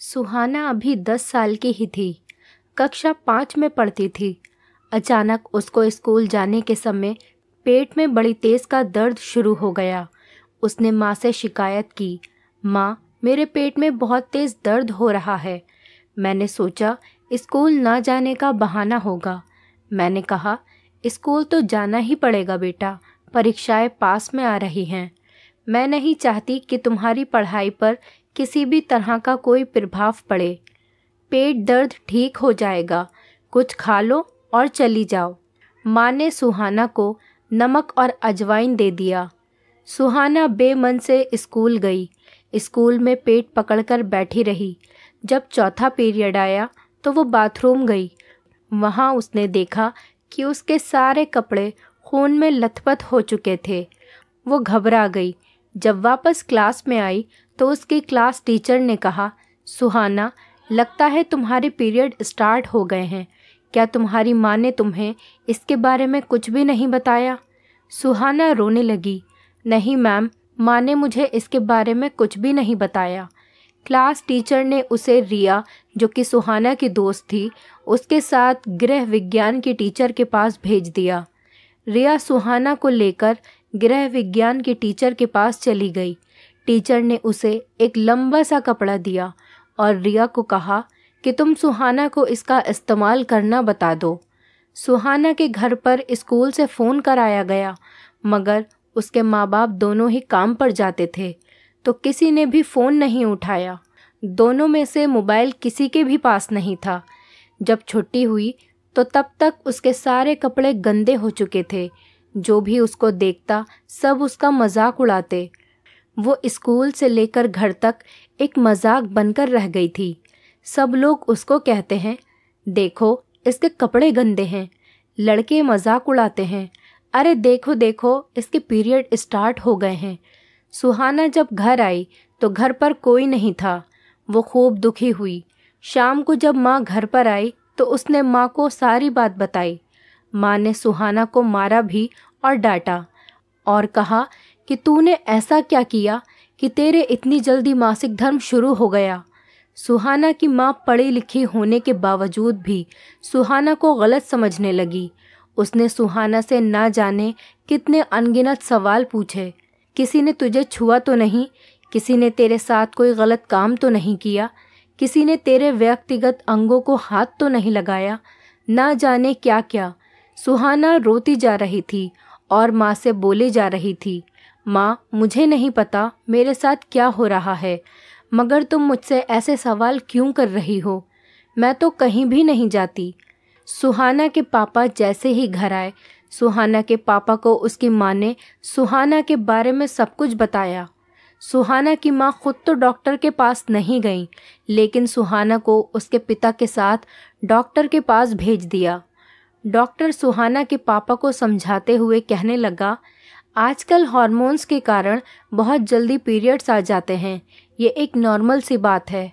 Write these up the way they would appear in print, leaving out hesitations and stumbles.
सुहाना अभी 10 साल की ही थी। कक्षा 5 में पढ़ती थी। अचानक उसको स्कूल जाने के समय पेट में बड़ी तेज का दर्द शुरू हो गया। उसने माँ से शिकायत की, माँ मेरे पेट में बहुत तेज दर्द हो रहा है। मैंने सोचा स्कूल ना जाने का बहाना होगा। मैंने कहा, स्कूल तो जाना ही पड़ेगा बेटा, परीक्षाएं पास में आ रही हैं। मैं नहीं चाहती कि तुम्हारी पढ़ाई पर किसी भी तरह का कोई प्रभाव पड़े। पेट दर्द ठीक हो जाएगा, कुछ खा लो और चली जाओ। माँ ने सुहाना को नमक और अजवाइन दे दिया। सुहाना बेमन से स्कूल गई। स्कूल में पेट पकड़कर बैठी रही। जब चौथा पीरियड आया तो वो बाथरूम गई। वहाँ उसने देखा कि उसके सारे कपड़े खून में लथपथ हो चुके थे। वो घबरा गई। जब वापस क्लास में आई तो उसकी क्लास टीचर ने कहा, सुहाना लगता है तुम्हारे पीरियड स्टार्ट हो गए हैं। क्या तुम्हारी माँ ने तुम्हें इसके बारे में कुछ भी नहीं बताया? सुहाना रोने लगी। नहीं मैम, माँ ने मुझे इसके बारे में कुछ भी नहीं बताया। क्लास टीचर ने उसे रिया, जो कि सुहाना की दोस्त थी, उसके साथ गृह विज्ञान की टीचर के पास भेज दिया। रिया सुहाना को लेकर गृह विज्ञान के टीचर के पास चली गई। टीचर ने उसे एक लंबा सा कपड़ा दिया और रिया को कहा कि तुम सुहाना को इसका इस्तेमाल करना बता दो। सुहाना के घर पर स्कूल से फ़ोन कराया गया, मगर उसके माँ बाप दोनों ही काम पर जाते थे, तो किसी ने भी फ़ोन नहीं उठाया। दोनों में से मोबाइल किसी के भी पास नहीं था। जब छुट्टी हुई तो तब तक उसके सारे कपड़े गंदे हो चुके थे। जो भी उसको देखता सब उसका मजाक उड़ाते। वो स्कूल से लेकर घर तक एक मजाक बनकर रह गई थी। सब लोग उसको कहते हैं, देखो इसके कपड़े गंदे हैं। लड़के मजाक उड़ाते हैं, अरे देखो देखो इसके पीरियड स्टार्ट हो गए हैं। सुहाना जब घर आई तो घर पर कोई नहीं था। वो खूब दुखी हुई। शाम को जब माँ घर पर आई तो उसने माँ को सारी बात बताई। माँ ने सुहाना को मारा भी और डांटा और कहा कि तूने ऐसा क्या किया कि तेरे इतनी जल्दी मासिक धर्म शुरू हो गया। सुहाना की माँ पढ़ी लिखी होने के बावजूद भी सुहाना को गलत समझने लगी। उसने सुहाना से ना जाने कितने अनगिनत सवाल पूछे। किसी ने तुझे छुआ तो नहीं? किसी ने तेरे साथ कोई गलत काम तो नहीं किया? किसी ने तेरे व्यक्तिगत अंगों को हाथ तो नहीं लगाया? ना जाने क्या क्या। सुहाना रोती जा रही थी और माँ से बोले जा रही थी, माँ मुझे नहीं पता मेरे साथ क्या हो रहा है, मगर तुम मुझसे ऐसे सवाल क्यों कर रही हो? मैं तो कहीं भी नहीं जाती। सुहाना के पापा जैसे ही घर आए, सुहाना के पापा को उसकी माँ ने सुहाना के बारे में सब कुछ बताया। सुहाना की माँ खुद तो डॉक्टर के पास नहीं गई, लेकिन सुहाना को उसके पिता के साथ डॉक्टर के पास भेज दिया। डॉक्टर सुहाना के पापा को समझाते हुए कहने लगा, आजकल हार्मोन्स के कारण बहुत जल्दी पीरियड्स आ जाते हैं, ये एक नॉर्मल सी बात है।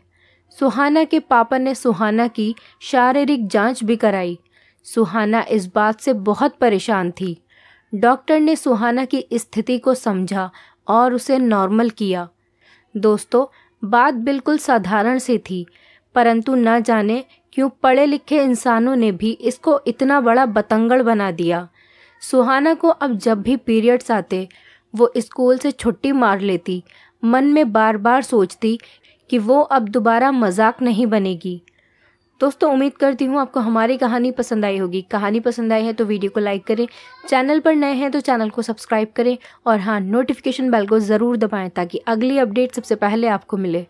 सुहाना के पापा ने सुहाना की शारीरिक जांच भी कराई। सुहाना इस बात से बहुत परेशान थी। डॉक्टर ने सुहाना की स्थिति को समझा और उसे नॉर्मल किया। दोस्तों, बात बिल्कुल साधारण सी थी, परंतु ना जाने क्यों पढ़े लिखे इंसानों ने भी इसको इतना बड़ा बतंगड़ बना दिया। सुहाना को अब जब भी पीरियड्स आते वो स्कूल से छुट्टी मार लेती। मन में बार बार सोचती कि वो अब दोबारा मजाक नहीं बनेगी। दोस्तों, उम्मीद करती हूँ आपको हमारी कहानी पसंद आई होगी। कहानी पसंद आई है तो वीडियो को लाइक करें, चैनल पर नए हैं तो चैनल को सब्सक्राइब करें और हाँ, नोटिफिकेशन बेल को ज़रूर दबाएं ताकि अगली अपडेट सबसे पहले आपको मिले।